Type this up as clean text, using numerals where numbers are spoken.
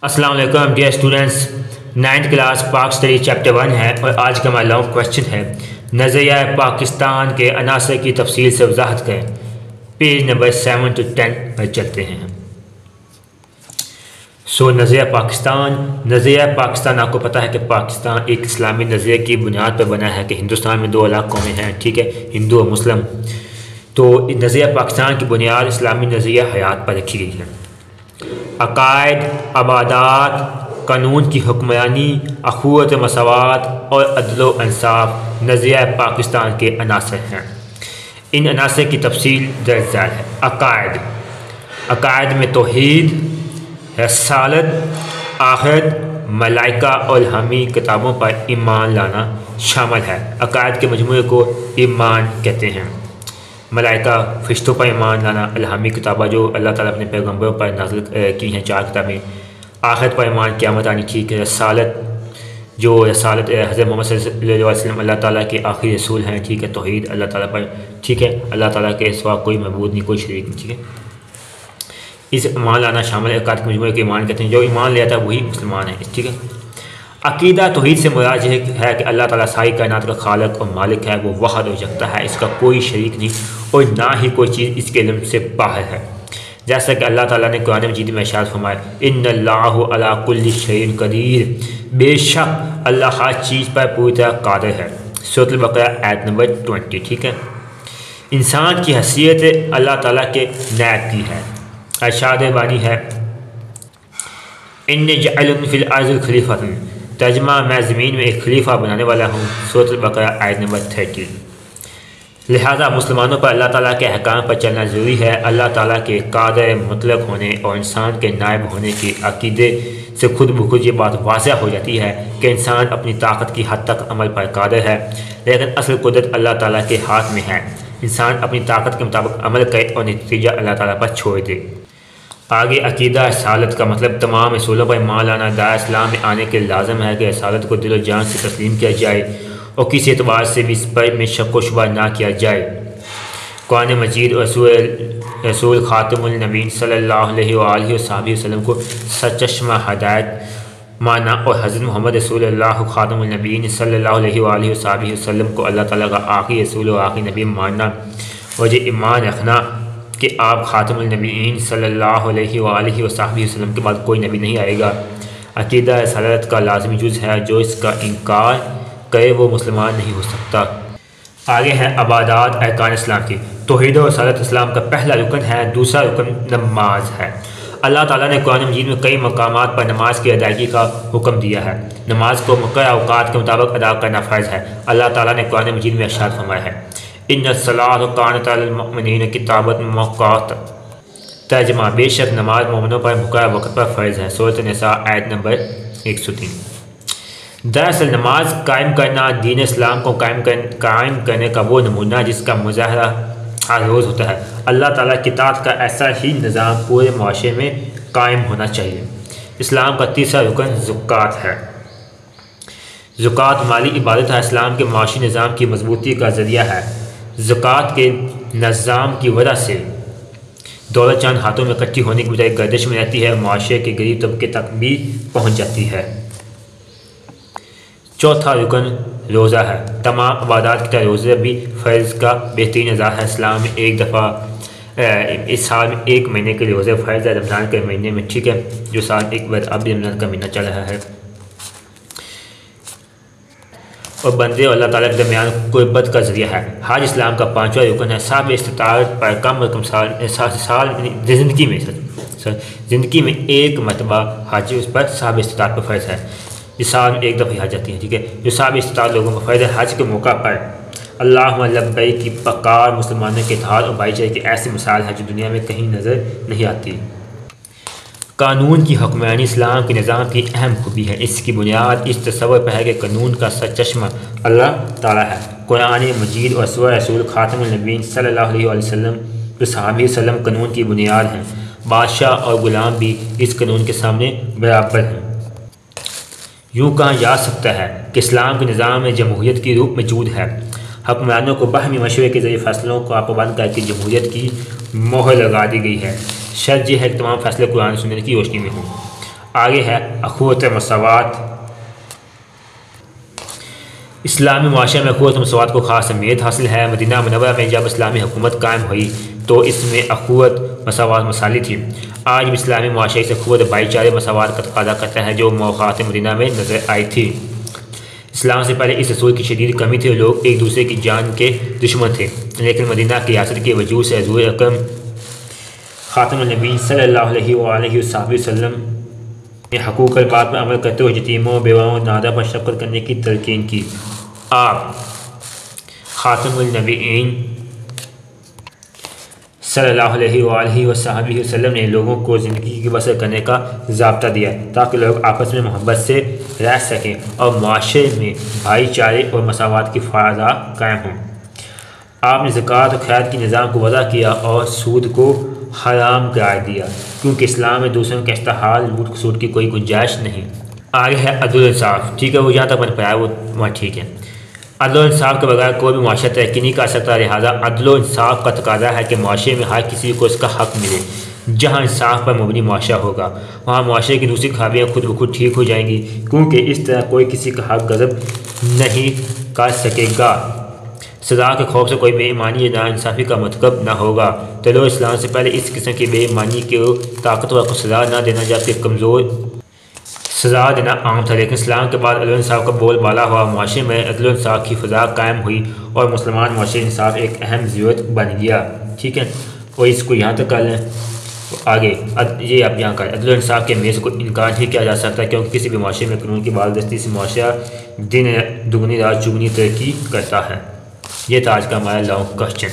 السلام علیکم dear students, 9th class پاک اسٹڈی چیپٹر 1 ہے اور آج کا ہمارا لانگ کویشچن ہے نظریہ پاکستان کے عناصر کی تفصیل سے وضاحت کریں۔ پیج نمبر 7 to 10 پر چلتے ہیں۔ نظریہ پاکستان آپ کو پتہ ہے کہ پاکستان ایک اسلامی نظریے کی بنیاد پر بنا ہے کہ ہندوستان میں 2 الگ قومیں ہیں، ٹھیک ہے، ہندو اور مسلم۔ تو نظریہ پاکستان کی بنیاد اسلامی نظریہ حیات پر رکھی گئی ہے۔ عقائد، عبادات، قانون کی حکمرانی، اخوت و مساوات اور عدل و انصاف نظریہ پاکستان کے عناصر ہیں۔ ان عناصر کی تفصیل درج ذیل ہے۔ عقائد میں توحید، رسالت، آخرت، ملائکہ اور الہامی کتابوں پر ایمان لانا شامل ہے۔ عقائد کے مجموعے کو ایمان کہتے ہیں۔ ملائکہ، فرشتوں پر ایمان لانا، الہامی کتابیں جو اللہ تعالیٰ اپنے پیغمبروں پر نازل کی ہیں 4 کتابیں، آخرت پر ایمان، قیامت آنی، ٹھیک ہے، رسالت حضرت محمد صلی اللہ علیہ وسلم اللہ تعالیٰ کے آخری رسول ہیں، ٹھیک ہے، توحید اللہ تعالیٰ پر، ٹھیک ہے، اللہ تعالیٰ کے سوا کوئی معبود نہیں، کوئی شریک نہیں، ٹھیک ہے، اس ایمان لانا شامل ہے۔ عقائد کے مجموعے کے ایمان کہتے ہیں، جو ایمان لے آتا ہے وہی مسلمان ہے، ٹھیک ہے۔ عقیدہ توحید سے مراد یہ ہے کہ اللہ تعالیٰ ساری کائنات کا خالق اور مالک ہے، وہ واحد اور یکتا ہے، اس کا کوئی شریک نہیں اور نہ ہی کوئی چیز اس کے علم سے باہر ہے۔ جیسا کہ اللہ تعالیٰ نے قرآن مجید میں ارشاد فرمایا، ان اللہ علی کل شیء قدیر، بے شک اللہ ہر چیز پر پوری طرح قادر ہے۔ سورۃ البقرہ آیت نمبر 20، ٹھیک ہے۔ انسان کی حیثیت اللہ تعالیٰ کے نائب کی ہے۔ ارشاد بانی ہے، ان جعل فی الارض خلیفۃ، ترجمہ میں زمین میں ایک خلیفہ بنانے والا ہوں۔ سورۃ البقرہ آیت نمبر 30۔ لہذا مسلمانوں پر اللہ تعالیٰ کے احکام پر چلنا ضروری ہے۔ اللہ تعالیٰ کے قادر مطلق ہونے اور انسان کے نائب ہونے کے عقیدے سے خود بخود یہ بات واضح ہو جاتی ہے کہ انسان اپنی طاقت کی حد تک عمل پر قادر ہے، لیکن اصل قدرت اللہ تعالیٰ کے ہاتھ میں ہے۔ انسان اپنی طاقت کے مطابق عمل کرے اور نتیجہ اللہ تعالیٰ پر چھوڑ دے۔ آگے عقیدہ رسالت کا مطلب تمام رسولوں پر ایمان لانا۔ دار اسلام میں آنے کے لازم ہے کہ رسالت کو دل و جان سے تسلیم کیا جائے اور کسی اعتبار سے بھی اس پر میں شک و شبہ نہ کیا جائے۔ قرآن مجید اور رسول خاتم النبیین صلی اللہ علیہ وآلہ وسلم کو سرچشمہ ہدایت مانا اور حضرت محمد رسول اللہ خاتم النبیین صلی اللہ علیہ وآلہ وسلم کو اللہ تعالیٰ کا آخری رسول و آخری نبی ماننا اور یہ ایمان رکھنا کہ آپ خاتم النبیین صلی اللہ علیہ وآلہ وسلم کے بعد کوئی نبی نہیں آئے گا، عقیدہ رسالت کا لازمی جز ہے۔ جو اس کا انکار کرے وہ مسلمان نہیں ہو سکتا۔ آگے ہے عبادات ارکان اسلام کی۔ توحید و رسالت اسلام کا پہلا رکن ہے۔ دوسرا رکن نماز ہے۔ اللہ تعالیٰ نے قرآن مجید میں کئی مقامات پر نماز کی ادائیگی کا حکم دیا ہے۔ نماز کو مقررہ اوقات کے مطابق ادا کرنا فرض ہے۔ اللہ تعالیٰ نے قرآن مجید میں ارشاد فرمایا ہے، ان الصلاۃ کانت علی المؤمنین کتابا موقوتا، ترجمہ بے شک نماز مومنوں پر مقررہ وقت پر فرض ہے۔ سورۃ النساء آیت نمبر 103۔ دراصل نماز قائم کرنا دین اسلام کو قائم کرنے کا وہ نمونہ جس کا مظاہرہ ہر روز ہوتا ہے۔ اللہ تعالیٰ کی اطاعت کا ایسا ہی نظام پورے معاشرے میں قائم ہونا چاہیے۔ اسلام کا تیسرا رکن زکوٰۃ ہے۔ زکوٰۃ مالی عبادت ہے، اسلام کے معاشی نظام کی مضبوطی کا ذریعہ ہے۔ زکوٰۃ کے نظام کی وجہ سے دولت چند ہاتھوں میں اکٹھی ہونے کی بجائے گردش میں رہتی ہے، معاشرے کے غریب طبقے تک بھی پہنچ جاتی ہے۔ چوتھا رکن روزہ ہے۔ تمام عبادات کی طرح روزہ بھی فرض کا بہترین اظہار ہے۔ اسلام میں ایک دفعہ اس سال میں 1 مہینے کے لیے روزہ فرض ہے، رمضان کے مہینے میں، ٹھیک ہے، جو سال ایک بار اب بھی رمضان کا مہینہ چل رہا ہے، اور بندے اور اللہ تعالیٰ کے درمیان قربت کا ذریعہ ہے۔ حج اسلام کا 5واں رکن ہے۔ صاحب استطاعت پر کم از کم سال زندگی میں 1 مرتبہ حج اس پر صاحب استطاعت پر فرض ہے۔ اس سال میں 1 دفعہ حج جاتی ہے، ٹھیک ہے، جو صاحب استطاعت لوگوں کو فرض ہے۔ حج کے موقع پر اللہم لبیک کی پکار مسلمانوں کے اتحاد اور بھائی چارے کی ایسی مثال ہے جو دنیا میں کہیں نظر نہیں آتی۔ قانون کی حکمرانی اسلام کے نظام کی اہم خوبی ہے۔ اس کی بنیاد اس تصور پر ہے کہ قانون کا سرچشمہ اللہ تعالیٰ ہے۔ قرآن مجید اور رسول خاتم النبیین صلی اللہ علیہ وسلم قانون کی بنیاد ہیں۔ بادشاہ اور غلام بھی اس قانون کے سامنے برابر ہیں۔ یوں کہا جا سکتا ہے کہ اسلام کے نظام میں جمہوریت کی روح موجود ہے۔ حکمرانوں کو باہمی مشورے کے ذریعے فیصلوں کو پابند کر کے جمہوریت کی مہر لگا دی گئی ہے۔ شرط یہ ہے کہ تمام فیصلے قرآن سنت کی روشنی میں ہوں۔ آگے ہے اخوت مساوات۔ اسلامی معاشرے میں اخوت مساوات کو خاص اہمیت حاصل ہے۔ مدینہ منورہ میں جب اسلامی حکومت قائم ہوئی تو اس میں اخوت مساوات مثالی تھی۔ آج بھی اسلامی معاشرے سے اخوت بھائی چارے مساوات کا تقاضا کرتا ہے جو موقعات مدینہ میں نظر آئی تھی۔ اسلام سے پہلے اس اصول کی شدید کمی تھی اور لوگ ایک دوسرے کی جان کے دشمن تھے، لیکن مدینہ کی ریاست کے وجود سے حضور اکرم خاتم النبی صلی اللہ علیہ وآلہ وسلم نے حقوق العباد پر عمل کرتے ہوئے یتیموں، بیواؤں، نادہ پر شفقت کرنے کی تلقین کی۔ آپ خاتم النبیین صلی اللہ علیہ وآلہ وسلم نے لوگوں کو زندگی کی بسر کرنے کا ضابطہ دیا تاکہ لوگ آپس میں محبت سے رہ سکیں اور معاشرے میں بھائی چارے اور مساوات کی فضا قائم ہوں۔ آپ نے زکوٰۃ اور خیرات کے نظام کو وضع کیا اور سود کو حرام قرار دیا، کیونکہ اسلام میں دوسروں کا استحال، لوٹ کھسوٹ کی کوئی گنجائش نہیں۔ آگے ہے عدل و انصاف۔ ٹھیک ہے، وہ جہاں تک بن پایا وہ ٹھیک ہے۔ عدل و انصاف کے بغیر کوئی بھی معاشرہ ترقی نہیں کر سکتا، لہٰذا عدل و انصاف کا تقاضا ہے کہ معاشرے میں ہر کسی کو اس کا حق ملے۔ جہاں انصاف پر مبنی معاشرہ ہوگا وہاں معاشرے کی دوسری خرابیاں خود بخود ٹھیک ہو جائیں گی، کیونکہ اس طرح کوئی کسی کا حق غصب نہیں کر سکے گا۔ سزا کے خوف سے کوئی بے ایمانی یا ناانصافی کا مرتکب نہ ہوگا۔ چلو اسلام سے پہلے اس قسم کی بے ایمانی کو طاقتور کو سزا نہ دینا جبکہ کمزور سزا دینا عام تھا، لیکن اسلام کے بعد عدل و انصاف کا بول بالا ہوا، معاشرے میں عدل و انصاف کی فضا قائم ہوئی اور مسلمان معاشرے انصاف ایک اہم ضرورت بن گیا۔ ٹھیک ہے، اور اس کو یہاں تک کر لیں آگے یہ آپ یہاں کریں۔ عدل و انصاف کے میز کو انکار نہیں کیا جا سکتا، کیونکہ کسی بھی معاشرے میں قانون کی بالادستی سے معاشرہ دن دگنی رات چگنی ترقی کرتا ہے۔ یہ تھا آج کا ہمارا لانگ کوسچن۔